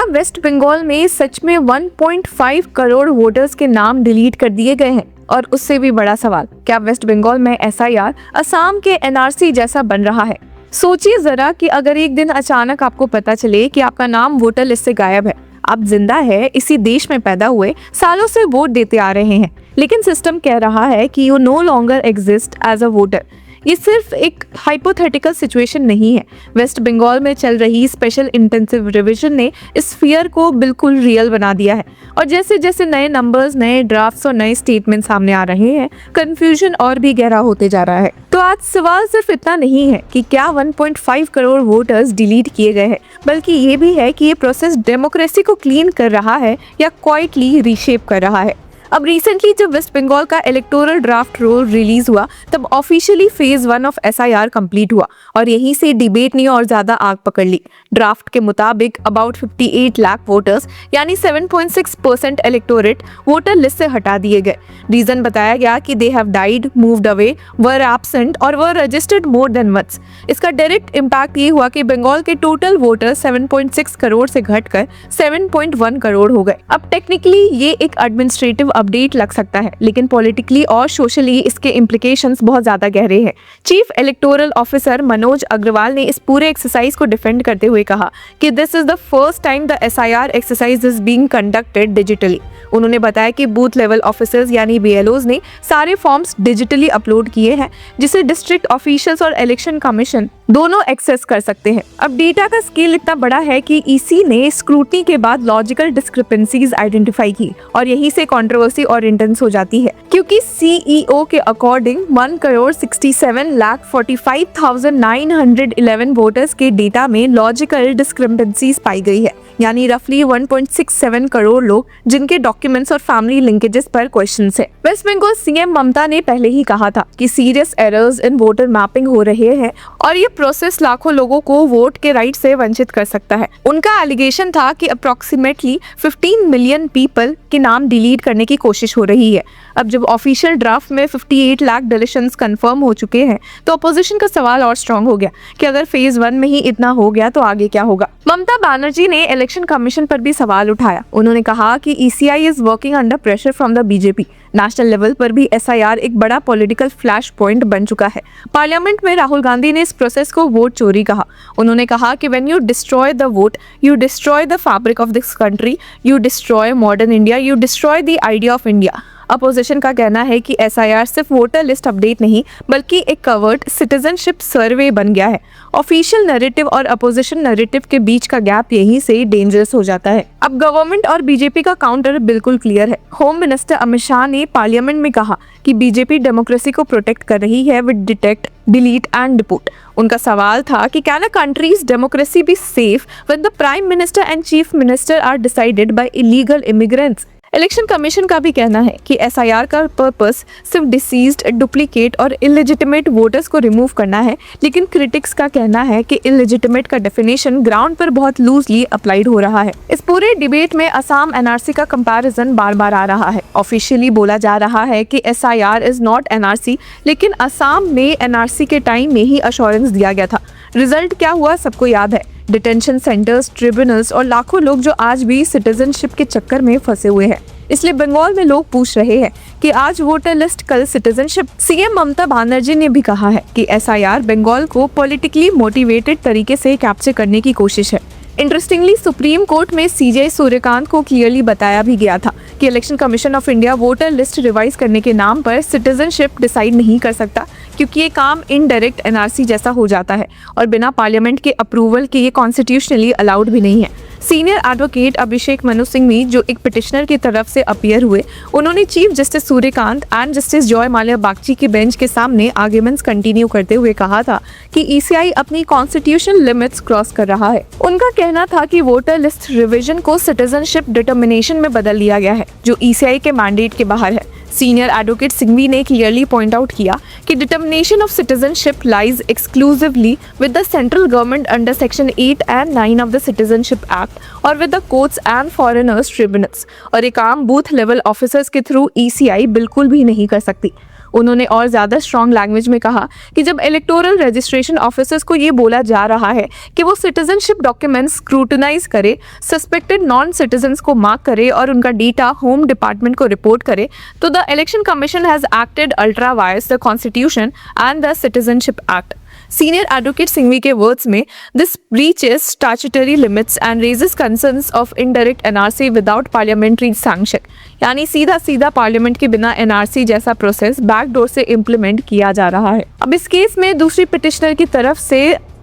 क्या वेस्ट बंगाल में सच में 1.5 करोड़ वोटर्स के नाम डिलीट कर दिए गए हैं? और उससे भी बड़ा सवाल, क्या वेस्ट बंगाल में एसआईआर असम के एनआरसी जैसा बन रहा है? सोचिए जरा कि अगर एक दिन अचानक आपको पता चले कि आपका नाम वोटर लिस्ट से गायब है। आप जिंदा है, इसी देश में पैदा हुए, सालों से वोट देते आ रहे हैं, लेकिन सिस्टम कह रहा है कि you no longer exist as a voter. ये सिर्फ एक हाइपोथेटिकल सिचुएशन नहीं है। वेस्ट बंगाल में चल रही स्पेशल इंटेंसिव रिवीजन ने इस फियर को बिल्कुल रियल बना दिया है। और जैसे जैसे नए नंबर्स, नए ड्राफ्ट्स और नए स्टेटमेंट सामने आ रहे हैं, कंफ्यूजन और भी गहरा होते जा रहा है। तो आज सवाल सिर्फ इतना नहीं है कि क्या 1.5 करोड़ वोटर्स डिलीट किए गए हैं, बल्कि ये भी है कि ये प्रोसेस डेमोक्रेसी को क्लीन कर रहा है या क्वाइटली रीशेप कर रहा है। अब रिसेंटली जब वेस्ट बंगाल का इलेक्टोरल ड्राफ्ट रोल रिलीज हुआ, तब officially phase 1 of SIR complete हुआ और यहीं से डिबेट ने और ज्यादा आग पकड़ ली। ड्राफ्ट के मुताबिक अबाउट 58 लाख वोटर्स यानी 7.6% इलेक्टोरेट वोटर लिस्ट से हटा दिए गए। रीजन बताया गया कि they have died, moved away, were absent और वर रजिस्टर्ड मोर देन वंस। इसका डायरेक्ट इम्पैक्ट ये हुआ कि बंगाल के टोटल वोटर 7.6 करोड़ से घटकर 7.1 करोड़ हो गए। अब टेक्निकली ये एक एडमिनिस्ट्रेटिव अपडेट लग सकता है, लेकिन पॉलिटिकली और सोशली इसके इम्प्लीकेशंस बहुत ज्यादा गहरे हैं। Chief electoral officer Manoj Agrawal ने इस पूरे एक्सरसाइज को डिफेंड करते हुए कहा कि this is the first time the SIR exercise is being conducted digitally. उन्होंने बताया कि बूथ लेवल ऑफिसर्स यानी बीएलओज ने सारे फॉर्म्स डिजिटली अपलोड किए हैं, जिसे डिस्ट्रिक्ट ऑफिशियल्स और इलेक्शन कमीशन दोनों एक्सेस कर सकते हैं। अब डेटा का स्केल इतना बड़ा है कि ईसी ने स्क्रूटनी के बाद लॉजिकल डिस्क्रिपेंसीज आइडेंटिफाई की और यहीं से कंट्रोवर्सी और इंटेंस हो जाती है, क्योंकि सीईओ के अकॉर्डिंग 1,67,45,911 वोटर्स के डेटा में लॉजिकल डिस्क्रिपेंसीज पाई गई है, यानी रफली 1.67 करोड़ लोग जिनके डॉक्यूमेंट्स और फैमिली लिंकेजेस पर क्वेश्चंस है। वेस्ट बंगाल सीएम ममता ने पहले ही कहा था कि serious errors in voter mapping हो रहे हैं और ये प्रोसेस लाखों लोगों को वोट के राइट से वंचित कर सकता है। उनका एलिगेशन था कि अप्रोक्सीमेटली 15 मिलियन पीपल के नाम डिलीट करने की कोशिश हो रही है। अब जब ऑफिशियल ड्राफ्ट में 58 लाख डिलीशंस कंफर्म हो चुके हैं, तो अपोजिशन का सवाल और स्ट्रांग हो गया कि अगर फेज 1 में ही इतना हो गया तो आगे क्या होगा। ममता बनर्जी ने इलेक्शन कमीशन पर भी सवाल उठाया। उन्होंने कहा कि ECI is working under pressure from the BJP. National level पर भी एसआईआर एक बड़ा पॉलिटिकल फ्लैश पॉइंट बन चुका है। पार्लियामेंट में राहुल गांधी ने इस प्रोसेस को वोट चोरी कहा। उन्होंने कहा कि when you destroy the vote, you destroy the fabric of this country, you destroy modern India, you destroy the idea of India. Opposition का कहना है कि एसआईआर सिर्फ वोटर लिस्ट अपडेट नहीं, बल्कि एक कवर्ड सिटीजनशिप सर्वे बन गया है। ऑफिशियल नैरेटिव और अपोजिशन नैरेटिव के बीच का गैप यहीं से डेंजरस हो जाता है। अब गवर्नमेंट और बीजेपी का काउंटर बिल्कुल क्लियर है। होम मिनिस्टर अमित शाह ने पार्लियामेंट में कहा कि बीजेपी डेमोक्रेसी को प्रोटेक्ट कर रही है with detect, delete and deport. उनका सवाल था कि can a country's democracy be safe when the prime minister and chief minister are decided by illegal immigrants. Election commission का भी कहना है कि एसआईआर का पर्पस सिर्फ डिसीज्ड, डुप्लीकेट और इलेजिटिमेट वोटर्स को रिमूव करना है, लेकिन क्रिटिक्स का कहना है कि इलेजिटिमेट का डेफिनेशन ग्राउंड पर बहुत लूजली अप्लाइड हो रहा है। इस पूरे डिबेट में असम एनआरसी का कंपैरिजन बार बार आ रहा है। ऑफिशियली बोला जा रहा है कि एसआईआर इज नॉट एनआरसी, लेकिन असम में एनआरसी के टाइम में ही अश्योरेंस दिया गया था। रिजल्ट क्या हुआ सबको याद है। डिटेंशन सेंटर्स, ट्रिब्यूनल्स और लाखों लोग जो आज भी सिटीजनशिप के चक्कर में फंसे हुए हैं। इसलिए बंगाल में लोग पूछ रहे हैं कि आज वोटर लिस्ट, कल सिटीजनशिप। सीएम ममता बनर्जी ने भी कहा है कि एसआईआर बंगाल को पॉलिटिकली मोटिवेटेड तरीके से कैप्चर करने की कोशिश है। इंटरेस्टिंगली सुप्रीम कोर्ट में सीजे सूर्यकांत को क्लियरली बताया भी गया था कि election commission of India voter list revise करने के नाम पर सिटीजनशिप डिसाइड नहीं कर सकता, क्योंकि ये काम इनडायरेक्ट एनआरसी जैसा हो जाता है और बिना पार्लियामेंट के अप्रूवल के ये कॉन्स्टिट्यूशनली अलाउड भी नहीं है। सीनियर एडवोकेट अभिषेक मनु सिंघवी, जो एक पिटिशनर की तरफ से अपीयर हुए, उन्होंने chief justice Suryakant and justice Joy Mallya Bagchi के बेंच के सामने आर्ग्यूमेंट्स कंटिन्यू करते हुए कहा था कि ईसीआई अपनी कॉन्स्टिट्यूशनल लिमिट्स क्रॉस कर रहा है। उनका कहना था कि वोटर लिस्ट रिवीजन को सिटीजनशिप डिटर्मिनेशन में बदल लिया गया है, जो ईसीआई के मैंडेट के बाहर है। सीनियर एडवोकेट सिंघवी ने क्लियरली पॉइंट आउट किया कि determination of citizenship lies exclusively with the central government under section 8 and 9 of the citizenship act और with the courts and foreigners tribunals, और ये काम बूथ लेवल ऑफिसर्स के थ्रू ईसीआई बिल्कुल भी नहीं कर सकती। उन्होंने और ज्यादा स्ट्रॉन्ग लैंग्वेज में कहा कि जब इलेक्टोरल रजिस्ट्रेशन ऑफिसर्स को ये बोला जा रहा है कि वो सिटीजनशिप डॉक्यूमेंट्स स्क्रूटनाइज करे, सस्पेक्टेड नॉन सिटीजन्स को मार्क करे और उनका डेटा होम डिपार्टमेंट को रिपोर्ट करे, तो the election commission has acted ultra vires the constitution and the citizenship act. Senior advocate Singhvi के वर्ड्स में, this breaches statutory limits and raises concerns of indirect NRC without parliamentary sanction। यानी सीधा parliament के बिना NRC जैसा process backdoor से implement किया जा रहा है। अब इस केस में दूसरी पिटिशनर की तरफ से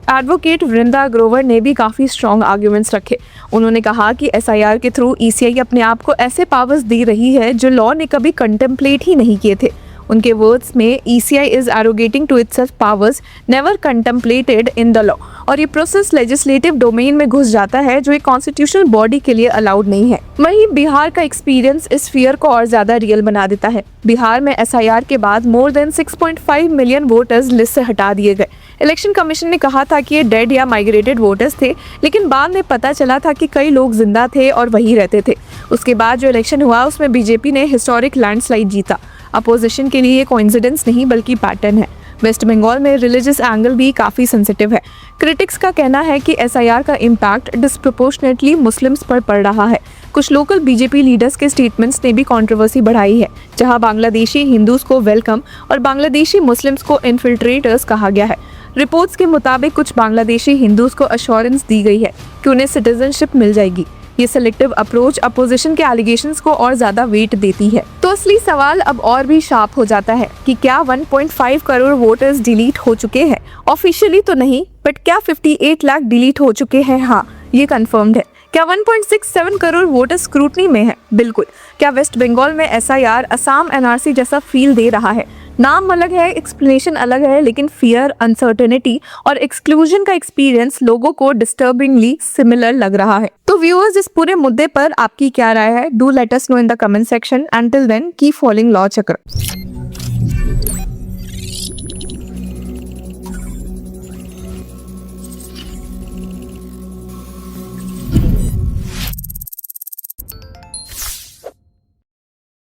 एडवोकेट वृंदा ग्रोवर ने भी काफी स्ट्रॉन्ग आर्ग्यूमेंट्स रखे। उन्होंने कहा कि SIR के थ्रू ECI अपने आप को ऐसे पावर्स दे रही है जो लॉ ने कभी कंटेम्पलेट ही नहीं किए थे। उनके वर्ड्स में, ECI is abrogating to its powers never contemplated in the law. और ये प्रोसेस लेजिस्लेटिव डोमेन में घुस जाता है जो एक कॉन्स्टिट्यूशनल बॉडी के लिए अलाउड नहीं है। वहीं बिहार का एक्सपीरियंस इस फियर को और ज्यादा रियल बना देता है। बिहार में SIR के बाद more than 6.5 million voters list से हटा दिए गए। इलेक्शन कमीशन ने कहा था कि ये डेड या माइग्रेटेड वोटर्स थे, लेकिन बाद में पता चला था कि कई लोग जिंदा थे और वहीं रहते थे। उसके बाद जो इलेक्शन हुआ उसमें बीजेपी ने हिस्टोरिक लैंडस्लाइड जीता। अपोजिशन के लिए ये कोइंसिडेंस नहीं बल्कि पैटर्न है। वेस्ट बंगाल में रिलीजियस एंगल भी काफ़ी सेंसिटिव है। क्रिटिक्स का कहना है कि SIR का इम्पैक्ट डिस्प्रोपोर्शनेटली मुस्लिम्स पर पड़ रहा है। कुछ लोकल बीजेपी लीडर्स के स्टेटमेंट्स ने भी कंट्रोवर्सी बढ़ाई है, जहां बांग्लादेशी हिंदूज को वेलकम और बांग्लादेशी मुस्लिम्स को इन्फिल्ट्रेटर्स कहा गया है। रिपोर्ट्स के मुताबिक कुछ बांग्लादेशी हिंदूज को अश्योरेंस दी गई है कि उन्हें सिटीजनशिप मिल जाएगी। ये सिलेक्टिव अप्रोच अपोजिशन के एलिगेशंस को और ज्यादा वेट देती है। तो असली सवाल अब और भी शार्प हो जाता है कि क्या 1.5 करोड़ वोटर्स डिलीट हो चुके हैं? ऑफिशियली तो नहीं, बट क्या 58 लाख डिलीट हो चुके हैं? हाँ, ये कंफर्म्ड है। क्या 1.67 करोड़ वोटर स्क्रूटनी में है? बिल्कुल। क्या वेस्ट बंगाल में SIR असम NRC जैसा फील दे रहा है? नाम अलग है, एक्सप्लेनेशन अलग है, लेकिन फियर, अनसर्टेनिटी और एक्सक्लूजन का एक्सपीरियंस लोगों को डिस्टर्बिंगली सिमिलर लग रहा है। तो व्यूअर्स, इस पूरे मुद्दे पर आपकी क्या राय है? Do let us know in the comment section. Until then, keep following law चक्र।